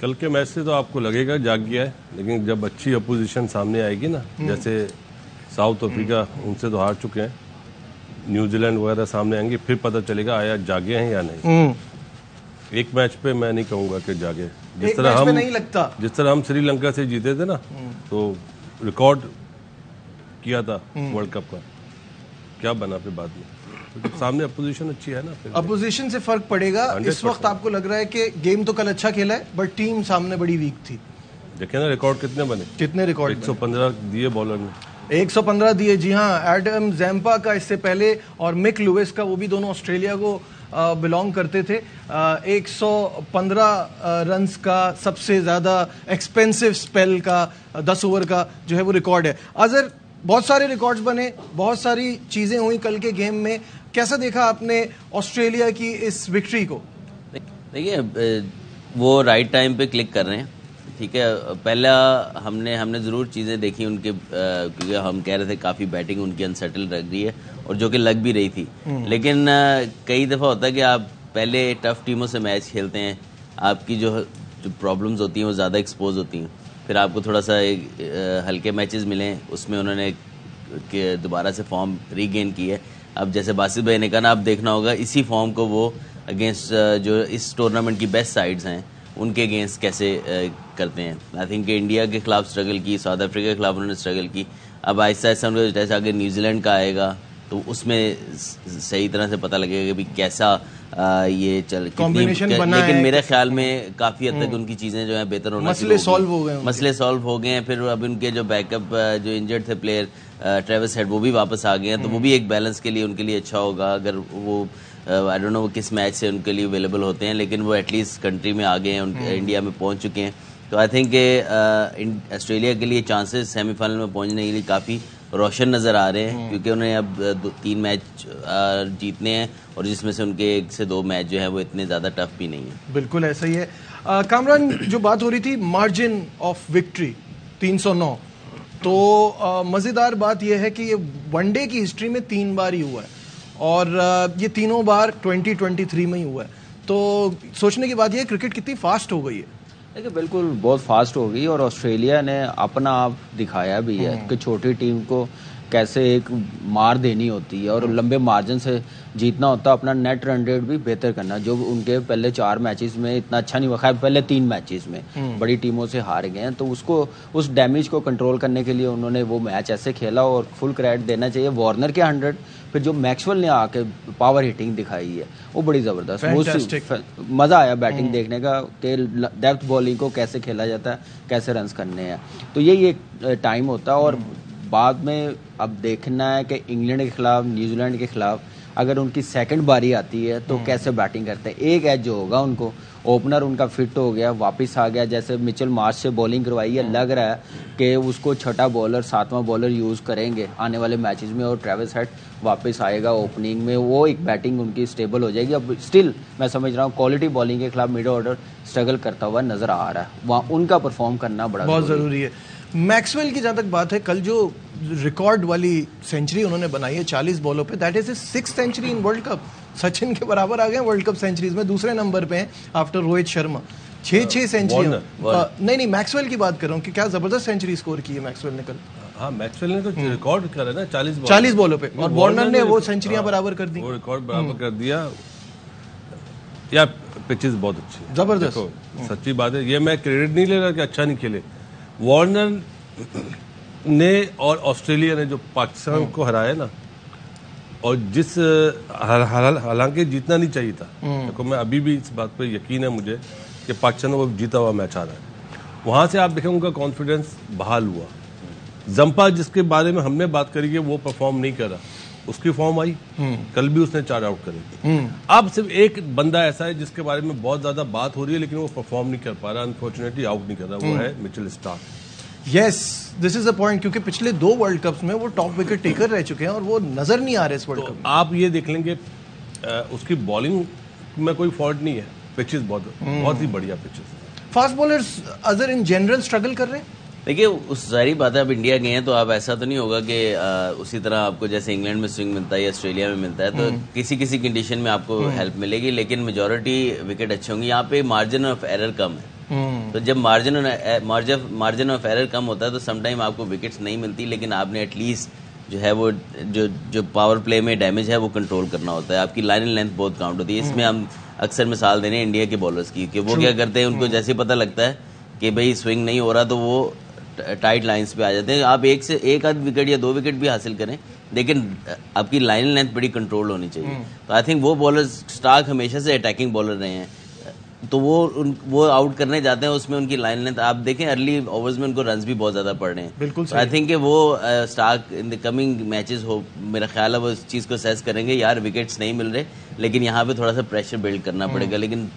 कल के मैच से तो आपको लगेगा जाग गया है, लेकिन जब अच्छी अपोजिशन सामने आएगी ना, जैसे साउथ अफ्रीका, उनसे तो हार चुके हैं, न्यूजीलैंड वगैरह सामने आएंगे, फिर पता चलेगा आया जागे हैं या नहीं। एक मैच पे मैं नहीं कहूंगा कि जागे। जिस तरह हम श्रीलंका से जीते थे ना, तो रिकॉर्ड किया था वर्ल्ड कप का, क्या बना फिर बाद में, तो सामने अपोजिशन अच्छी है ना, फिर अपोजिशन से फर्क पड़ेगा। इस वक्त आपको लग रहा है कि गेम तो कल अच्छा खेला है, बट टीम सामने बड़ी वीक थी। देखे ना रिकॉर्ड कितने बने, कितने रिकॉर्ड, 115 दिए बॉलर ने, 115 दिए। जी हाँ, एडम जैम्पा का इससे पहले और मिक लुइस का, वो भी दोनों ऑस्ट्रेलिया को बिलोंग करते थे। 115 रन्स का सबसे ज्यादा एक्सपेंसिव स्पेल का 10 ओवर का जो है वो रिकॉर्ड है। अजहर, बहुत सारे रिकॉर्ड्स बने, बहुत सारी चीजें हुई कल के गेम में, कैसा देखा आपने ऑस्ट्रेलिया की इस विक्ट्री को? देखिए, वो राइट टाइम पे क्लिक कर रहे हैं, ठीक है। पहला हमने ज़रूर चीज़ें देखी उनके, क्योंकि हम कह रहे थे काफ़ी बैटिंग उनकी अनसेटल लग रही है, और जो कि लग भी रही थी। लेकिन कई दफ़ा होता है कि आप पहले टफ टीमों से मैच खेलते हैं, आपकी जो प्रॉब्लम्स होती हैं वो ज़्यादा एक्सपोज होती हैं, फिर आपको थोड़ा सा हल्के मैचेस मिले, उसमें उन्होंने दोबारा से फॉर्म रीगेन की है। अब जैसे बासित भाई ने कहा ना, आप देखना होगा इसी फॉर्म को वो अगेंस्ट जो इस टूर्नामेंट की बेस्ट साइड्स हैं उनके अगेंस्ट कैसे करते हैं। आई थिंक इंडिया के खिलाफ स्ट्रगल की, साउथ अफ्रीका के खिलाफ उन्होंने स्ट्रगल की, अब आहिस्ता आहिस्ता उनको जैसे आगे न्यूजीलैंड का आएगा तो उसमें सही तरह से पता लगेगा कि कैसा ये कॉम्बिनेशन बना है। लेकिन मेरे ख्याल में काफ़ी हद तक उनकी चीज़ें जो है बेहतर होना, मसले सॉल्व हो गए हैं। फिर अब उनके जो बैकअप जो इंजर्ड थे प्लेयर, ट्रेविस हेड, वो भी वापस आ गए हैं, तो वो भी एक बैलेंस के लिए उनके लिए अच्छा होगा अगर वो आई डोंट नो वो किस मैच से उनके लिए अवेलेबल होते हैं, लेकिन वो एटलीस्ट कंट्री में आ गए हैं, इंडिया में पहुंच चुके हैं। तो आई थिंक ऑस्ट्रेलिया के लिए चांसेस सेमीफाइनल में पहुंचने के लिए काफ़ी रोशन नज़र आ रहे हैं, क्योंकि उन्हें अब 3 मैच जीतने हैं, और जिसमें से उनके 1 से 2 मैच जो है वो इतने ज़्यादा टफ भी नहीं है। बिल्कुल ऐसा ही है। कामरान, जो बात हो रही थी मार्जिन ऑफ विक्ट्री 309, तो मज़ेदार बात यह है कि ये वनडे की हिस्ट्री में 3 बार ही हुआ है, और ये तीनों बार 2023 में ही हुआ है। तो सोचने की बात यह है क्रिकेट कितनी फास्ट हो गई है। देखिए, बिल्कुल बहुत फास्ट हो गई, और ऑस्ट्रेलिया ने अपना आप दिखाया भी है कि छोटी टीम को कैसे एक मार देनी होती है और लंबे मार्जिन से जीतना होता है। अपना नेट रन रेट भी बेहतर करना, जो उनके पहले 4 मैचेस में इतना अच्छा नहीं हुआ, पहले 3 मैचेस में बड़ी टीमों से हार गए हैं, तो उसको उस डैमेज को कंट्रोल करने के लिए उन्होंने वो मैच ऐसे खेला, और फुल क्रेडिट देना चाहिए वार्नर के 100, फिर जो मैक्सवेल ने आके पावर हिटिंग दिखाई है वो बड़ी ज़बरदस्त, मज़ा आया बैटिंग देखने का कि डेप्थ बॉलिंग को कैसे खेला जाता है, कैसे रन्स करने हैं। तो यही एक टाइम होता है, और बाद में अब देखना है कि इंग्लैंड के खिलाफ, न्यूजीलैंड के खिलाफ अगर उनकी सेकंड बारी आती है तो कैसे बैटिंग करते हैं। एक एज जो होगा उनको, ओपनर उनका फिट हो गया, वापस आ गया, जैसे मिचेल मार्श से बॉलिंग करवाई है, लग रहा है कि उसको छठा बॉलर, 7वां बॉलर यूज़ करेंगे आने वाले मैचेस में, और ट्रेविस हेड वापस आएगा ओपनिंग में, वो एक बैटिंग उनकी स्टेबल हो जाएगी। अब स्टिल मैं समझ रहा हूँ क्वालिटी बॉलिंग के खिलाफ मिड ऑर्डर स्ट्रगल करता हुआ नजर आ रहा है, वहाँ उनका परफॉर्म करना बहुत ज़रूरी है। मैक्सवेल की जहाँ तक बात है, कल जो रिकॉर्ड वाली सेंचुरी उन्होंने बनाई है 40 बॉलों पे, that is a 6th century in world cup. Sachin के बराबर आ गए वर्ल्ड कप सेंचुरीज में, दूसरे नंबर पे हैं आफ्टर रोहित शर्मा। 6 सेंचुरी। नहीं, मैक्सवेल की बात कर रहा हूँ कि क्या जबरदस्त सेंचुरी स्कोर की है मैक्सवेल ने कल। हाँ, मैक्सवेल ने तो रिकॉर्ड करा ना 40 बॉलों पे, और वार्नर ने वो सेंचुरियां बराबर कर दी, वो रिकॉर्ड बराबर कर दिया। या पिचेस बहुत अच्छी, जबरदस्त, सच्ची बात है। ये मैं क्रेडिट नहीं ले रहा कि अच्छा नहीं खेले, वार्नर ने और ऑस्ट्रेलिया ने जो पाकिस्तान को हराया ना, और जिस हालांकि जीतना नहीं चाहिए था, देखो मैं अभी भी इस बात पे यकीन है मुझे कि पाकिस्तान को जीता हुआ मैच आ रहा है। वहां से आप देखें उनका कॉन्फिडेंस बहाल हुआ। जंपा जिसके बारे में हमने बात करी कि वो परफॉर्म नहीं कर रहा, उसकी फॉर्म आई, कल भी उसने 4 आउट करे। अब सिर्फ एक बंदा ऐसा है जिसके बारे में बहुत ज्यादा बात हो रही है, लेकिन वो परफॉर्म नहीं कर पा रहा, अनफॉर्चुनेटली आउट नहीं कर रहा, वो है Mitchell Starc. Yes, this is the point, क्योंकि पिछले 2 वर्ल्ड कप्स में वो टॉप विकेट टेकर रह चुके हैं और वो नजर नहीं आ रहे इस वर्ल्ड कप में। आप ये देख लेंगे उसकी बॉलिंग में कोई फॉल्ट नहीं है, पिचेस बहुत ही बढ़िया pitches. Fast bowlers other in general struggle कर रहे हैं। देखिए, उस सारी बात है, अब इंडिया गए हैं तो अब ऐसा तो नहीं होगा कि उसी तरह आपको जैसे इंग्लैंड में स्विंग मिलता है या ऑस्ट्रेलिया में मिलता है, तो किसी कंडीशन में आपको हेल्प मिलेगी, लेकिन मेजॉरिटी विकेट अच्छे होंगे। यहाँ पे मार्जिन ऑफ एरर कम है, तो जब मार्जिन ऑफ एरर कम होता है तो समटाइम आपको विकेट्स नहीं मिलती, लेकिन आपने एटलीस्ट जो है वो जो पावर प्ले में डैमेज है वो कंट्रोल करना होता है। आपकी लाइन एंड लेंथ बहुत काउंट होती है। इसमें हम अक्सर मिसाल देने इंडिया के बॉलर्स की कि वो क्या करते हैं, उनको जैसे पता लगता है कि भाई स्विंग नहीं हो रहा तो वो टाइट लाइंस पे आ जाते हैं। आप एक आध विकेट या 2 विकेट भी हासिल करें, लेकिन आपकी लाइन एंड लेंथ बड़ी कंट्रोल होनी चाहिए। तो आई थिंक वो बॉलर्स, स्टार्क हमेशा से अटैकिंग बॉलर रहे हैं, तो वो आउट करने जाते हैं, उसमें उनकी लाइन लेंथ आप देखें, अर्ली ओवर्स में उनको रन्स भी बहुत ज्यादा पड़ रहे हैं। बिल्कुल आई थिंक कि वो stark in the coming matches हो, मेरा ख्याल है वो इस चीज़ को असेस करेंगे, यार विकेट्स नहीं मिल रहे, लेकिन यहाँ पे थोड़ा सा प्रेशर बिल्ड करना पड़ेगा। लेकिन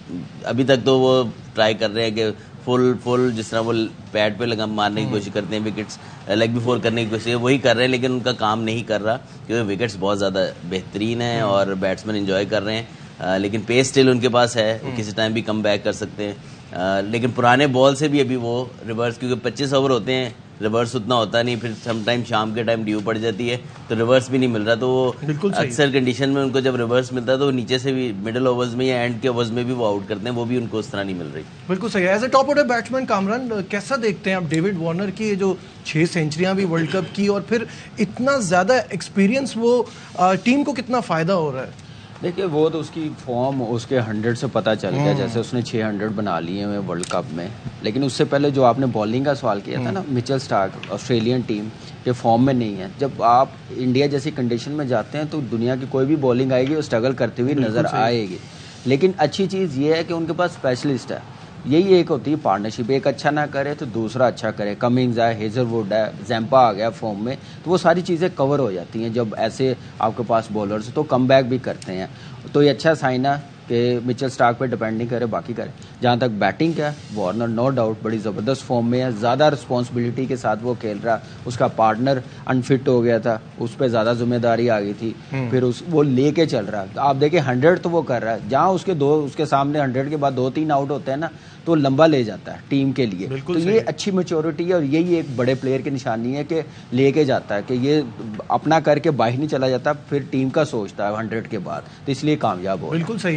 अभी तक तो वो ट्राई कर रहे हैं कि फुल जिस तरह वो पैड पे लगा मारने की कोशिश करते हैं, विकेट्स लेग बिफोर करने की कोशिश वही कर रहे हैं, लेकिन उनका काम नहीं कर रहा क्योंकि विकेट्स बहुत ज़्यादा बेहतरीन हैं और बैट्समैन एंजॉय कर रहे हैं। लेकिन पेस स्टिल उनके पास है, किसी टाइम भी कम बैक कर सकते हैं। लेकिन पुराने बॉल से भी अभी वो रिवर्स, क्योंकि 25 ओवर होते हैं, रिवर्स उतना होता नहीं, फिर सम टाइम शाम के टाइम ड्यू पड़ जाती है तो रिवर्स भी नहीं मिल रहा। तो वो अक्सर कंडीशन में उनको जब रिवर्स मिलता है तो नीचे से भी मिडिल ओवर्स में या एंड के ओवर्स में भी वो आउट करते हैं, वो भी उनको उस तरह नहीं मिल रही। बिल्कुल सही है। As a top order batsman Kamran, कैसा देखते हैं आप डेविड वार्नर की ये जो 6 सेंचुरियां भी वर्ल्ड कप की, और फिर इतना ज़्यादा एक्सपीरियंस, वो टीम को कितना फ़ायदा हो रहा है? देखिए वो तो उसकी फॉर्म उसके 100 से पता चल गया, जैसे उसने 600 बना लिए हैं वर्ल्ड कप में। लेकिन उससे पहले जो आपने बॉलिंग का सवाल किया था ना, मिचेल स्टार्क ऑस्ट्रेलियन टीम के फॉर्म में नहीं है। जब आप इंडिया जैसी कंडीशन में जाते हैं तो दुनिया की कोई भी बॉलिंग आएगी वो स्ट्रगल करती हुई नज़र आएगी। लेकिन अच्छी चीज़ ये है कि उनके पास स्पेशलिस्ट है। यही एक होती है पार्टनरशिप, एक अच्छा ना करे तो दूसरा अच्छा करे। कमिंग्स है, हेजलवुड है, जैम्पा आ गया फॉर्म में, तो वो सारी चीज़ें कवर हो जाती हैं जब ऐसे आपके पास बॉलर्स तो कम बैक भी करते हैं। तो ये अच्छा साइन है कि मिचेल स्टार्क पे डिपेंड नहीं करे, बाकी करे। जहाँ तक बैटिंग का, वार्नर नो डाउट बड़ी ज़बरदस्त फॉर्म में है, ज़्यादा रिस्पॉन्सिबिलिटी के साथ वो खेल रहा। उसका पार्टनर अनफिट हो गया था, उस पर ज़्यादा जिम्मेदारी आ गई थी, फिर वो लेके चल रहा है। आप देखिए 100 तो वो कर रहा है, जहाँ उसके सामने 100 के बाद 2-3 आउट होते हैं ना, तो लंबा ले जाता है टीम के लिए। तो ये अच्छी मैच्योरिटी है और यही एक बड़े प्लेयर की निशानी है कि लेके जाता है, कि ये अपना करके बाहर नहीं चला जाता, फिर टीम का सोचता है 100 के बाद, तो इसलिए कामयाब हो। बिल्कुल सही।